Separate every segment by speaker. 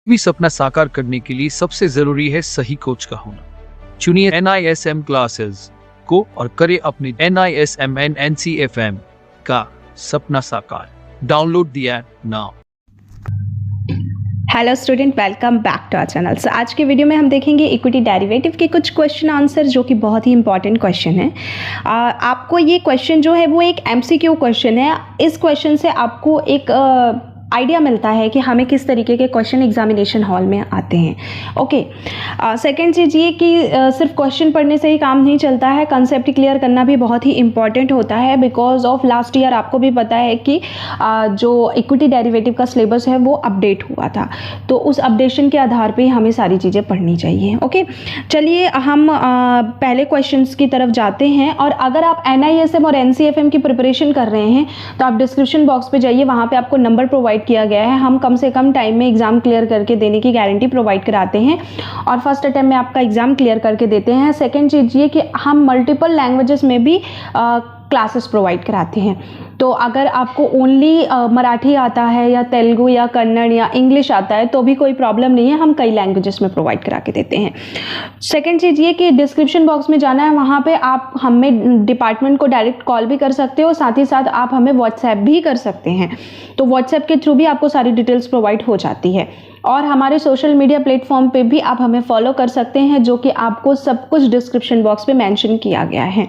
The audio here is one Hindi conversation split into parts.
Speaker 1: भी सपना साकार करने के लिए सबसे जरूरी है सही कोच का होना। चुनिए NISM क्लासेस को और करें अपने NISM NCFM का सपना साकार। Download the app now.
Speaker 2: Hello student, welcome back to our channel. So आज के वीडियो में हम देखेंगे इक्विटी डेरिवेटिव के कुछ क्वेश्चन आंसर जो कि बहुत ही इंपॉर्टेंट क्वेश्चन है। आपको ये क्वेश्चन जो है वो एक MCQ क्वेश्चन है। इस क्वेश्चन से आपको एक आइडिया मिलता है कि हमें किस तरीके के क्वेश्चन एग्जामिनेशन हॉल में आते हैं। ओके, सेकंड चीज़ ये कि सिर्फ क्वेश्चन पढ़ने से ही काम नहीं चलता है, कंसेप्ट क्लियर करना भी बहुत ही इंपॉर्टेंट होता है। बिकॉज ऑफ लास्ट ईयर आपको भी पता है कि जो इक्विटी डेरिवेटिव का सिलेबस है वो अपडेट हुआ था, तो उस अपडेशन के आधार पर हमें सारी चीज़ें पढ़नी चाहिए। ओके, चलिए हम पहले क्वेश्चन की तरफ जाते हैं। और अगर आप NISM और NCFM की प्रिपरेशन कर रहे हैं तो आप डिस्क्रिप्शन बॉक्स पे जाइए, वहाँ पे आपको नंबर प्रोवाइड किया गया है। हम कम से कम टाइम में एग्जाम क्लियर करके देने की गारंटी प्रोवाइड कराते हैं और फर्स्ट अटेम्प्ट में आपका एग्जाम क्लियर करके देते हैं। सेकंड चीज़ ये कि हम मल्टीपल लैंग्वेजेस में भी क्लासेस प्रोवाइड कराते हैं। तो अगर आपको ओनली मराठी आता है या तेलुगु या कन्नड़ या इंग्लिश आता है तो भी कोई प्रॉब्लम नहीं है, हम कई लैंग्वेजेस में प्रोवाइड करा के देते हैं। सेकंड चीज़ ये कि डिस्क्रिप्शन बॉक्स में जाना है, वहाँ पे आप हमें डिपार्टमेंट को डायरेक्ट कॉल भी कर सकते हो, साथ ही साथ आप हमें व्हाट्सएप भी कर सकते हैं। तो व्हाट्सएप के थ्रू भी आपको सारी डिटेल्स प्रोवाइड हो जाती है। और हमारे सोशल मीडिया प्लेटफॉर्म पे भी आप हमें फॉलो कर सकते हैं, जो कि आपको सब कुछ डिस्क्रिप्शन बॉक्स पे मेंशन किया गया है।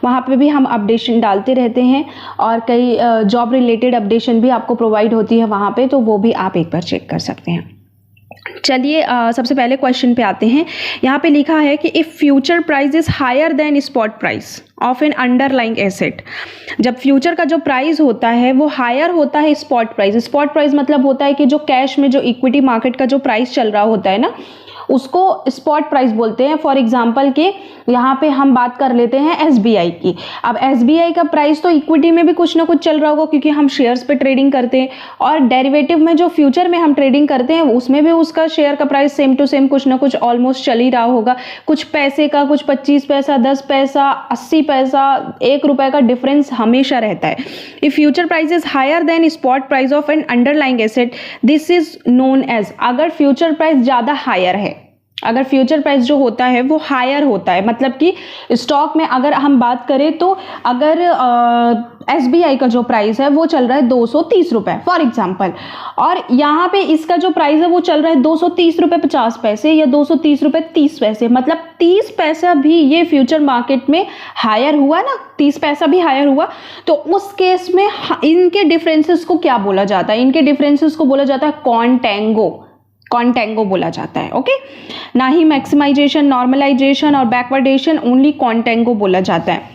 Speaker 2: वहाँ पे भी हम अपडेशन डालते रहते हैं और कई जॉब रिलेटेड अपडेशन भी आपको प्रोवाइड होती है वहाँ पे, तो वो भी आप एक बार चेक कर सकते हैं। चलिए सबसे पहले क्वेश्चन पे आते हैं। यहाँ पे लिखा है कि if future price is higher than spot price of an underlying asset. जब फ्यूचर का जो प्राइस होता है वो हायर होता है स्पॉट प्राइस। स्पॉट प्राइस मतलब होता है कि जो कैश में जो इक्विटी मार्केट का जो प्राइस चल रहा होता है ना, उसको स्पॉट प्राइस बोलते हैं। फॉर एग्जांपल के यहाँ पे हम बात कर लेते हैं SBI की। अब SBI का प्राइस तो इक्विटी में भी कुछ ना कुछ चल रहा होगा क्योंकि हम शेयर्स पे ट्रेडिंग करते हैं, और डेरिवेटिव में जो फ्यूचर में हम ट्रेडिंग करते हैं उसमें भी उसका शेयर का प्राइस सेम टू सेम कुछ ना कुछ ऑलमोस्ट चल ही रहा होगा। कुछ पैसे का, कुछ 25 पैसा, 10 पैसा, 80 पैसा, 1 रुपए का डिफरेंस हमेशा रहता है। If future price is higher than spot price of an underlying asset, this is known as. अगर फ्यूचर प्राइस ज़्यादा हायर है, अगर फ्यूचर प्राइस जो होता है वो हायर होता है, मतलब कि स्टॉक में अगर हम बात करें तो अगर SBI का जो प्राइस है वो चल रहा है 230 रुपये फॉर एग्जांपल, और यहाँ पे इसका जो प्राइस है वो चल रहा है 230 रुपये 50 पैसे या 230 रुपये 30 पैसे, मतलब 30 पैसा भी ये फ्यूचर मार्केट में हायर हुआ ना, 30 पैसा भी हायर हुआ। तो उस केस में इनके डिफरेंसेस को क्या बोला जाता है? इनके डिफरेंसेस को बोला जाता है कॉन्टेंगो बोला जाता है। ओके, ना ही मैक्सिमाइजेशन, नॉर्मलाइजेशन और बैकवर्डेशन, ओनली कॉन्टेंगो बोला जाता है।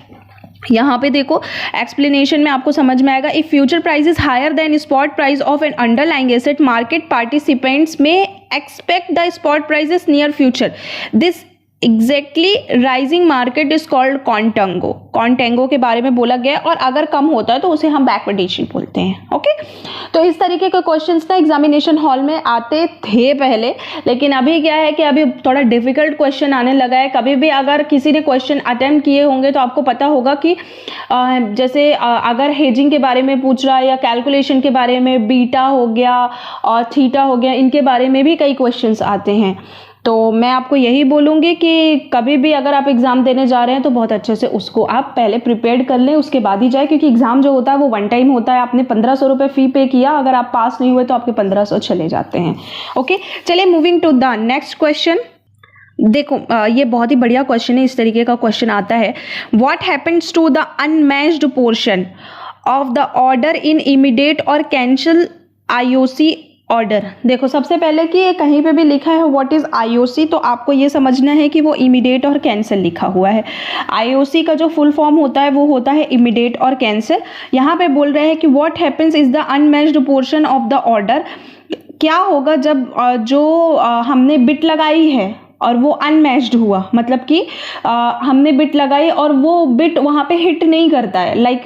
Speaker 2: यहाँ पे देखो एक्सप्लेनेशन में आपको समझ में आएगा। If future price is higher than spot price of an underlying asset, market participants में expect the spot prices near future, this exactly rising market is called contango के बारे में बोला गया। और अगर कम होता है तो उसे हम बैकवर्डेशन बोलते हैं। ओके, तो इस तरीके के क्वेश्चंस ना एग्जामिनेशन हॉल में आते थे पहले, लेकिन अभी क्या है कि अभी थोड़ा डिफिकल्ट क्वेश्चन आने लगा है। कभी भी अगर किसी ने क्वेश्चन अटेम्प्ट किए होंगे तो आपको पता होगा कि जैसे अगर हेजिंग के बारे में पूछ रहा है या कैलकुलेशन के बारे में, बीटा हो गया और थीटा हो गया, इनके बारे में भी कई क्वेश्चंस आते हैं। तो मैं आपको यही बोलूँगी कि कभी भी अगर आप एग्ज़ाम देने जा रहे हैं तो बहुत अच्छे से उसको आप पहले प्रिपेयर कर लें, उसके बाद ही जाए, क्योंकि एग्ज़ाम जो होता है वो वन टाइम होता है। आपने 1500 रुपये फ़ी पे किया, अगर आप पास नहीं हुए तो आपके 1500 चले जाते हैं। ओके, चलिए moving to the next question. देखो ये बहुत ही बढ़िया क्वेश्चन है। इस तरीके का क्वेश्चन आता है, what happens to the unmatched portion of the order in immediate or cancel IOC order. देखो सबसे पहले कि कहीं पे भी लिखा है व्हाट इज IOC, तो आपको ये समझना है कि वो इमीडिएट और कैंसिल लिखा हुआ है। IOC का जो फुल फॉर्म होता है वो होता है इमीडिएट और कैंसिल। यहाँ पे बोल रहे हैं कि what happens is the unmatched portion of the order. क्या होगा जब जो हमने बिट लगाई है और वो अनमैच्ड हुआ, मतलब कि हमने बिट लगाई और वो बिट वहाँ पे हिट नहीं करता है। लाइक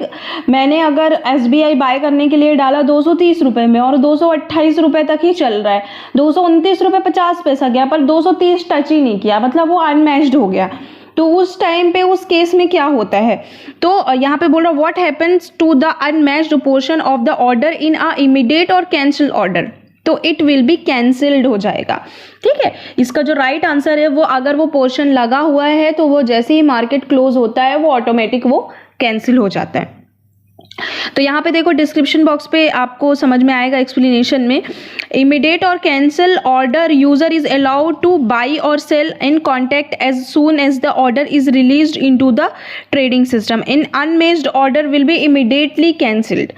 Speaker 2: मैंने अगर SBI बाय करने के लिए डाला 230 रुपये में और 228 रुपये तक ही चल रहा है, 229 रुपये 50 पैसा गया पर 230 टच ही नहीं किया, मतलब वो अनमैच्ड हो गया। तो उस टाइम पे उस केस में क्या होता है, तो यहाँ पे बोल रहा what happens to the unmatched portion of the order in a immediate or cancel order. तो इट विल बी कैंसिल्ड हो जाएगा। ठीक है, इसका जो राइट आंसर है वो अगर वो पोर्शन लगा हुआ है तो वो जैसे ही मार्केट क्लोज होता है वो ऑटोमेटिक वो कैंसिल हो जाता है। तो यहाँ पे देखो डिस्क्रिप्शन बॉक्स पे आपको समझ में आएगा एक्सप्लेनेशन में, immediate or cancel order user is allowed to buy और sell in contact as soon as the order is released into the trading system. In unmatched order will be immediately cancelled.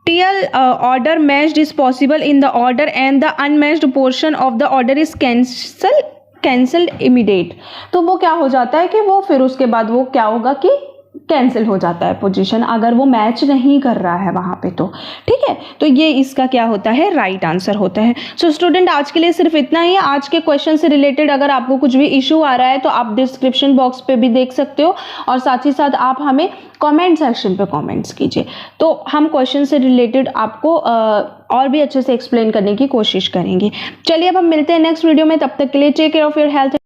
Speaker 2: Partial order matched is possible in the order and the unmatched portion of the order is cancelled immediate। तो वो क्या हो जाता है कि वो फिर उसके बाद वो क्या होगा कि कैंसिल हो जाता है पोजीशन, अगर वो मैच नहीं कर रहा है वहाँ पे तो। ठीक है, तो ये इसका क्या होता है, राइट आंसर होता है। सो स्टूडेंट आज के लिए सिर्फ इतना ही। आज के क्वेश्चन से रिलेटेड अगर आपको कुछ भी इशू आ रहा है तो आप डिस्क्रिप्शन बॉक्स पे भी देख सकते हो और साथ ही साथ आप हमें कमेंट सेक्शन पे कमेंट्स कीजिए, तो हम क्वेश्चन से रिलेटेड आपको और भी अच्छे से एक्सप्लेन करने की कोशिश करेंगे। चलिए अब हम मिलते हैं नेक्स्ट वीडियो में, तब तक के लिए take care of your health.